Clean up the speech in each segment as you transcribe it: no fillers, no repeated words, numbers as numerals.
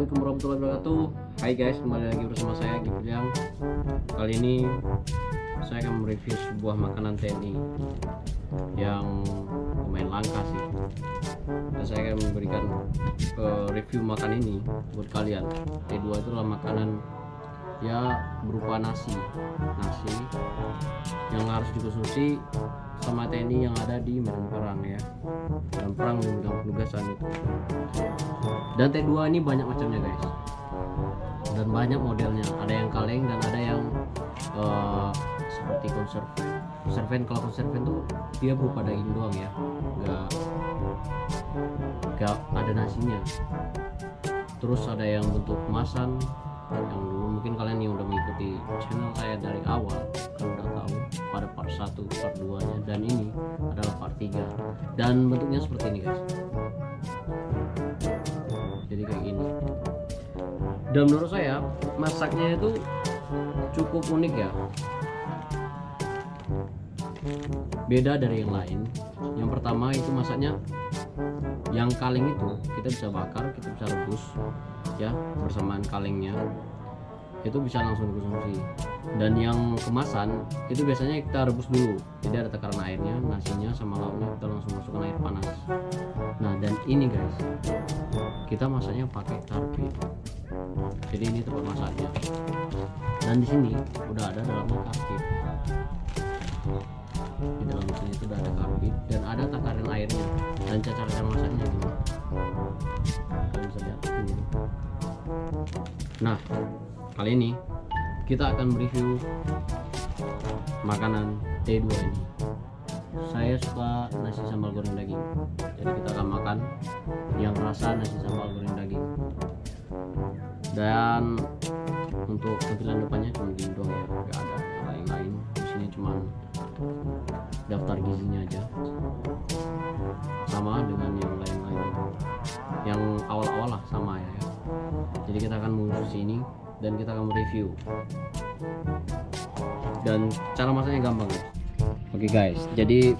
Assalamualaikum warahmatullahi wabarakatuh. Hai guys, kembali lagi bersama saya Gilang. Kali ini saya akan mereview sebuah makanan TNI yang lumayan langka sih. Dan saya akan memberikan review makan ini buat kalian. T2 itu adalah makanan ya berupa nasi yang harus dikonsumsi sama TNI yang ada di medan perang ya, dalam perang di bidang penugasan itu. Dan T2 ini banyak macamnya guys, dan banyak modelnya, ada yang kaleng dan ada yang seperti konserven. Kalau konserven tuh dia berupa daging doang ya, nggak ada nasinya. Terus ada yang bentuk kemasan, yang dulu mungkin kalian yang udah mengikuti channel saya dari awal kan udah tahu pada part 1, part 2 nya, dan ini adalah part 3 dan bentuknya seperti ini guys. Jadi kayak gini, dan menurut saya masaknya itu cukup unik ya, beda dari yang lain. Yang pertama itu masaknya yang kaleng itu kita bisa bakar, kita bisa rebus ya, bersamaan kalengnya itu bisa langsung dikonsumsi. Dan yang kemasan itu biasanya kita rebus dulu, jadi ada takaran airnya, nasinya sama lauknya kita langsung masukkan air panas. Nah, dan ini guys kita masaknya pakai karbit, jadi ini tempat masaknya, dan di sini udah ada dalamnya karbit. Di dalam sini itu udah ada karbit dan ada takaran airnya dan cara masaknya gini, kalian bisa lihat ini. Nah, kali ini kita akan mereview makanan T2 ini. Saya suka nasi sambal goreng daging, jadi kita akan makan yang rasa nasi sambal goreng daging. Dan untuk tampilan depannya cuma gini doang ya, nggak ada yang lain-lain. Di sini cuma daftar gizinya aja, sama dengan yang lain-lain, yang awal-awal lah sama ya. Jadi kita akan mengurus ini dan kita akan mereview, dan cara masaknya gampang guys. Oke guys, jadi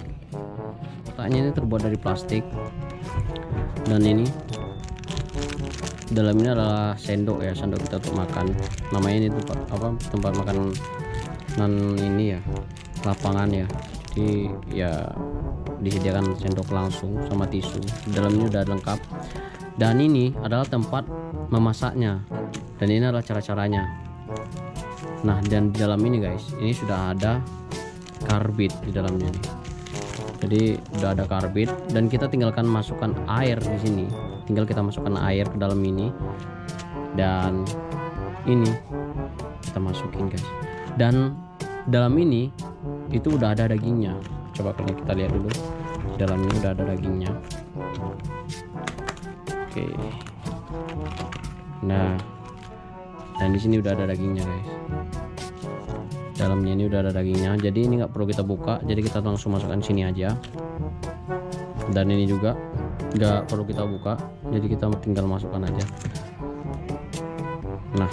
kotaknya ini terbuat dari plastik, dan ini dalam ini adalah sendok ya, sendok kita untuk makan. Namanya ini tempat makan ini ya, lapangan ya. Jadi ya disediakan sendok langsung sama tisu. Di dalamnya udah lengkap. Dan ini adalah tempat memasaknya, dan ini adalah cara-caranya. Nah, dan di dalam ini guys, ini sudah ada karbit di dalamnya nih. Jadi udah ada karbit, dan kita tinggalkan masukkan air di sini. Tinggal kita masukkan air ke dalam ini, dan ini kita masukin guys. Dan dalam ini itu udah ada dagingnya. Coba kita lihat dulu, di dalamnya udah ada dagingnya. Oke. Nah, dan di sini udah ada dagingnya guys. Dalamnya ini udah ada dagingnya, jadi ini nggak perlu kita buka, jadi kita langsung masukkan sini aja. Dan ini juga nggak perlu kita buka, jadi kita tinggal masukkan aja. Nah,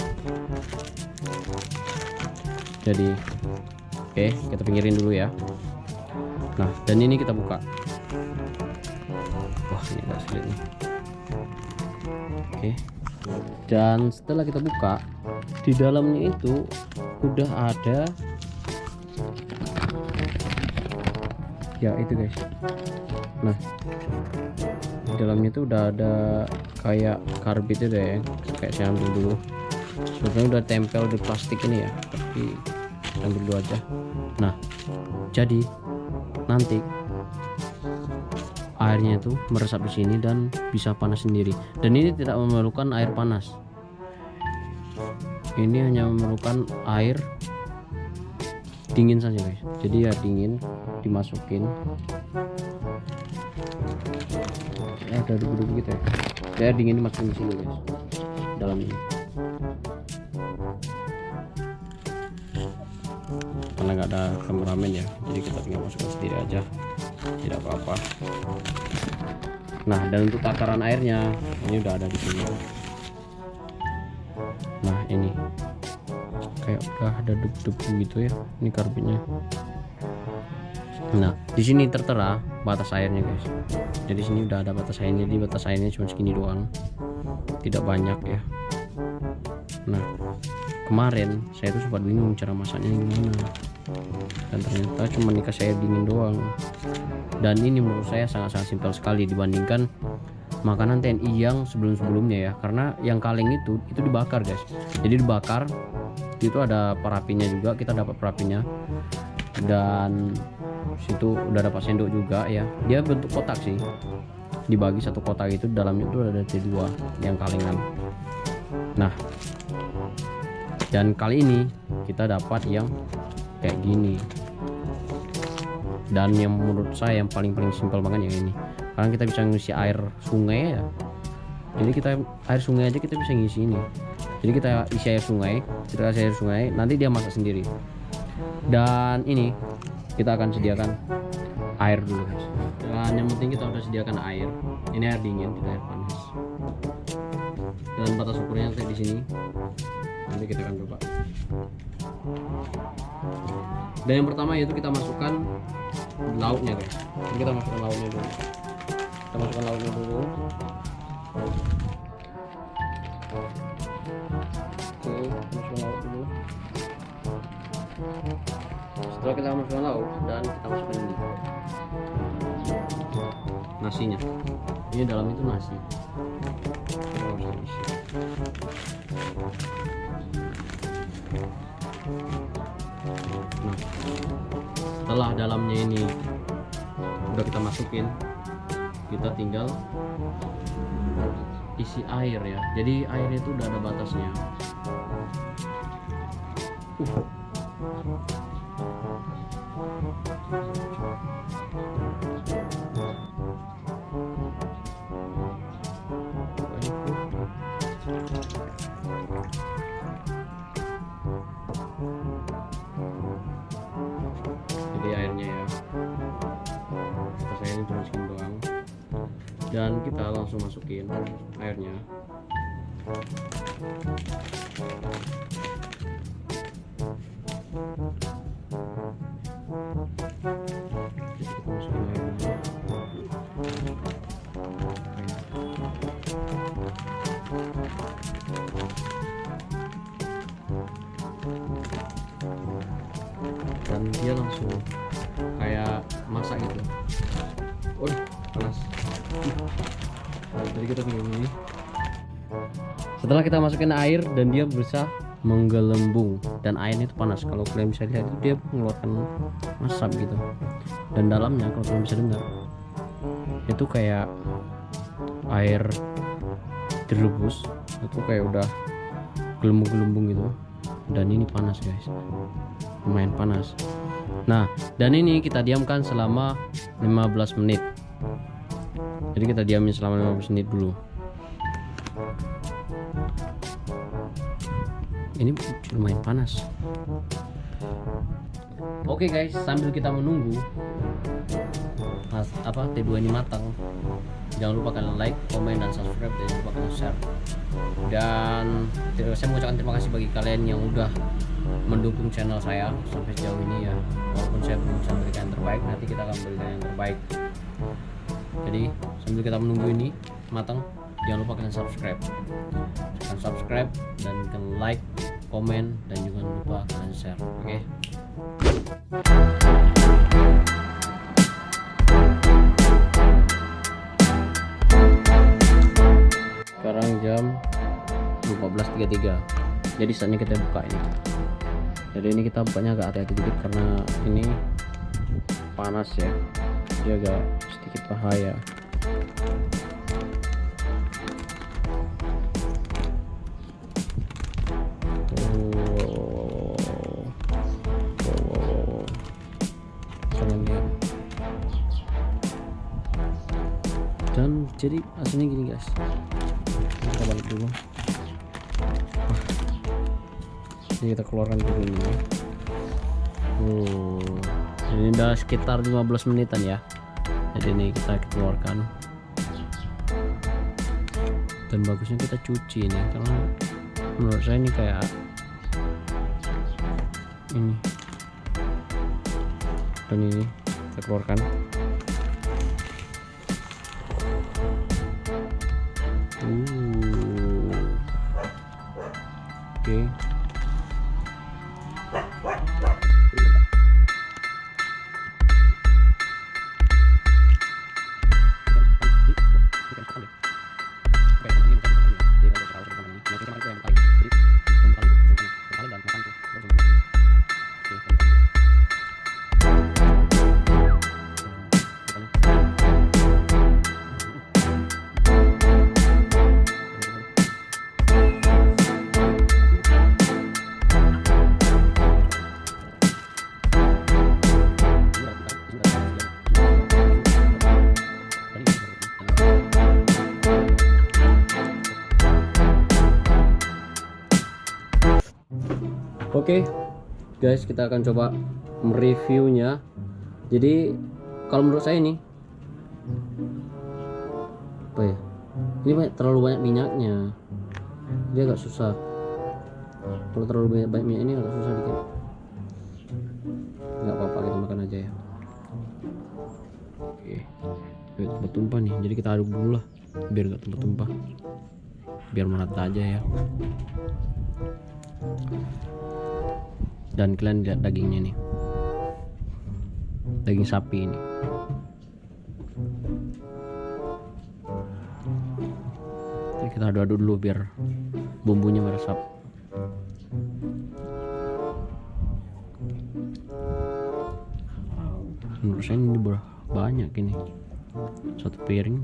jadi oke, kita pinggirin dulu ya. Nah, dan ini kita buka. Wah, ini agak sulit nih. Oke, dan setelah kita buka, di dalamnya itu udah ada ya itu guys. Nah, di dalamnya tuh udah ada kayak karbit itu ya, kayak saya ambil dulu. Sebenarnya udah tempel di plastik ini ya, tapi ambil dulu aja. Nah, jadi nanti airnya itu meresap di sini dan bisa panas sendiri. Dan ini tidak memerlukan air panas, ini hanya memerlukan air dingin saja guys. Jadi ya dingin dimasukin. Ada debu-debu gitu ya. Air dingin dimasukin di sini guys, dalam ini. Karena nggak ada kameramen ya, jadi kita tinggal masukkan sendiri aja, tidak apa-apa. Nah, dan untuk takaran airnya ini udah ada di sini. Nah, ini kayak udah ada debu-debu gitu ya, ini karbitnya. Nah, di sini tertera batas airnya guys. Jadi sini udah ada batas airnya, jadi batas airnya cuma segini doang, tidak banyak ya. Nah, kemarin saya tuh sempat bingung cara masaknya gimana, dan ternyata cuma dikasih air dingin doang. Dan ini menurut saya sangat-sangat simpel sekali dibandingkan makanan TNI yang sebelum-sebelumnya ya, karena yang kaleng itu dibakar guys. Jadi dibakar itu ada parapinya juga, kita dapat parapinya, dan situ udah dapat sendok juga ya. Dia bentuk kotak sih, dibagi satu kotak itu, dalamnya itu ada T2 yang kalengan. Nah, dan kali ini kita dapat yang kayak gini, dan yang menurut saya yang paling simpel banget yang ini, karena kita bisa ngisi air sungai ya. Jadi kita air sungai aja kita bisa ngisi ini. Jadi kita isi air sungai, kita kasih air sungai, nanti dia masak sendiri. Dan ini kita akan sediakan air dulu guys. Dan yang penting kita udah sediakan air. Ini air dingin, tidak air panas. Dan batas ukurnya kayak di sini. Nanti kita akan coba. Dan yang pertama yaitu kita masukkan lauknya guys. Jadi kita masukkan lauknya dulu. Kita masukkan lauknya dulu. Oke, masukkan lauk dulu. Setelah kita masukkan lauk dan kita masukkan ini nasinya. Ini dalam itu nasi. Nah, setelah dalamnya ini udah kita masukin, kita tinggal isi air ya. Jadi airnya itu udah ada batasnya. Jadi airnya ya, saya ini cuma segini doang, dan kita langsung masukin airnya. Jadi kita masukin airnya. Dan dia langsung kayak masak gitu. Oh, panas. Nah, jadi kita tinggal ini. Setelah kita masukin air dan dia berusaha menggelembung, dan airnya itu panas. Kalau kalian bisa lihat itu dia mengeluarkan asap gitu. Dan dalamnya kalau kalian bisa dengar itu kayak air direbus, itu kayak udah gelembung-gelembung gitu. Dan ini panas guys, lumayan panas. Nah, dan ini kita diamkan selama 15 menit. Jadi kita diamin selama 15 menit dulu. Ini lumayan panas. Oke guys, sambil kita menunggu T2 ini matang, jangan lupa kalian like, komen, dan subscribe, dan jangan lupa kalian share. Dan saya mengucapkan terima kasih bagi kalian yang udah mendukung channel saya sampai sejauh ini ya. Walaupun saya belum bisa memberikan yang terbaik, nanti kita akan memberikan yang terbaik. Jadi sambil kita menunggu ini matang, jangan lupa kalian subscribe dan kalian like, komen, dan jangan lupa kalian share. Oke. Sekarang jam 15.33. Jadi saatnya kita buka ini. Jadi ini kita bukanya agak hati-hati dikit karena ini panas ya. Dia agak sedikit bahaya. Dan jadi aslinya gini guys, kita balik dulu. Jadi kita keluarkan dulu ini. Ini udah sekitar 15 menitan ya. Jadi ini kita keluarkan. Dan bagusnya kita cuci ini, karena menurut saya ini kayak ini. Dan ini kita keluarkan. Oke, Oke. Oke guys, kita akan coba mereviewnya. Jadi kalau menurut saya ini apa ya, ini terlalu banyak minyaknya, dia agak susah. Kalau terlalu banyak minyak ini agak susah dikit. Nggak apa-apa, kita makan aja ya. Oke, tempat tumpah nih, jadi kita aduk dulu lah biar nggak tumpah-tumpah, biar merata aja ya. Dan kalian lihat dagingnya nih, daging sapi ini. Jadi kita aduk-aduk dulu biar bumbunya meresap. Menurut saya ini banyak ini, satu piring.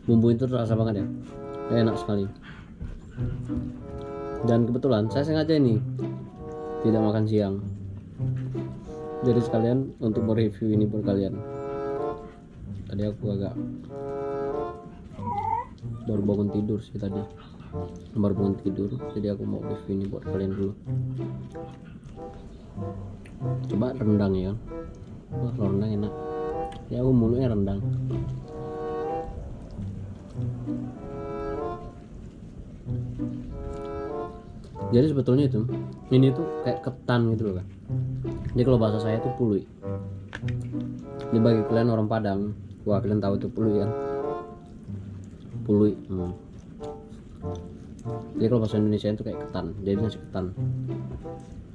Bumbu itu terasa banget ya, enak sekali. Dan kebetulan saya sengaja ini tidak makan siang, jadi sekalian untuk mereview ini buat kalian. Tadi aku agak baru bangun tidur sih tadi, jadi aku mau review ini buat kalian dulu. Coba rendang ya, rendang enak ya, aku mulutnya rendang. Jadi sebetulnya ini tuh kayak ketan gitu loh kan. Jadi kalau bahasa saya tuh pului. Jadi bagi kalian orang Padang, wah kalian tahu tuh pului kan, pului. Jadi kalau bahasa Indonesia itu kayak ketan, jadi nasi ketan.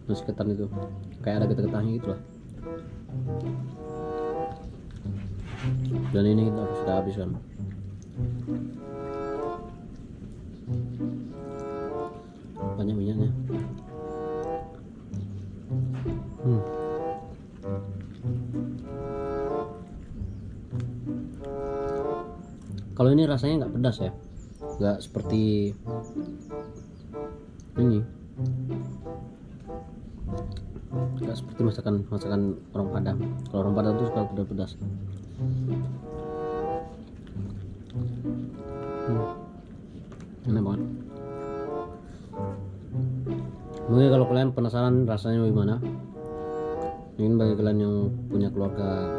Nasi ketan itu kayak ada getah-getahnya gitu lah. Dan ini kita harus sudah habiskan. Banyak minyaknya. Kalau ini rasanya nggak pedas ya, nggak seperti ini, nggak seperti masakan orang Padang. Kalau orang Padang tuh suka pedas-pedas. Enak banget. Mungkin kalau kalian penasaran rasanya bagaimana, mungkin bagi kalian yang punya keluarga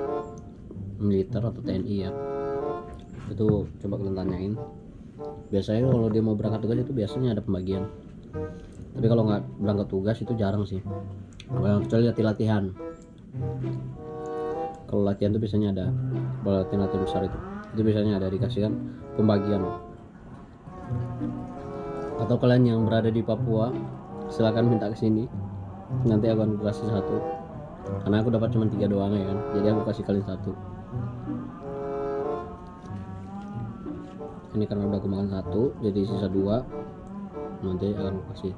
militer atau TNI ya, itu coba kalian tanyain. Biasanya kalau dia mau berangkat tugas itu biasanya ada pembagian, tapi kalau nggak berangkat tugas itu jarang sih, kecuali latihan. Kalau latihan tuh biasanya ada, kalau latihan besar itu biasanya ada dikasihkan pembagian. Atau kalian yang berada di Papua, silakan minta ke sini, nanti aku akan kasih satu, karena aku dapat cuma 3 doang ya kan, jadi aku kasih kalian satu. Ini karena udah aku makan 1, jadi sisa 2, nanti akan aku kasih.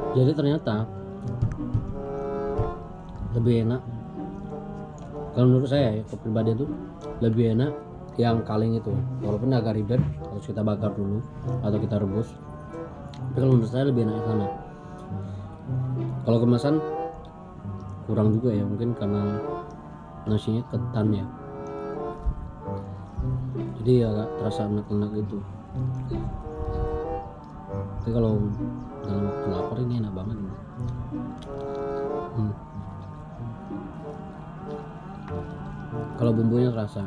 Jadi ternyata lebih enak, kalau menurut saya ya, pribadi itu lebih enak yang kaleng itu, walaupun agak ribet harus kita bakar dulu atau kita rebus, tapi kalau menurut saya lebih enak yang sana. Kalau kemasan kurang juga ya, mungkin karena nasinya ketan ya, jadi agak terasa enak-enak gitu. Tapi kalau dalam waktu lapar kemarin ini enak banget. Hmm. Kalau bumbunya terasa.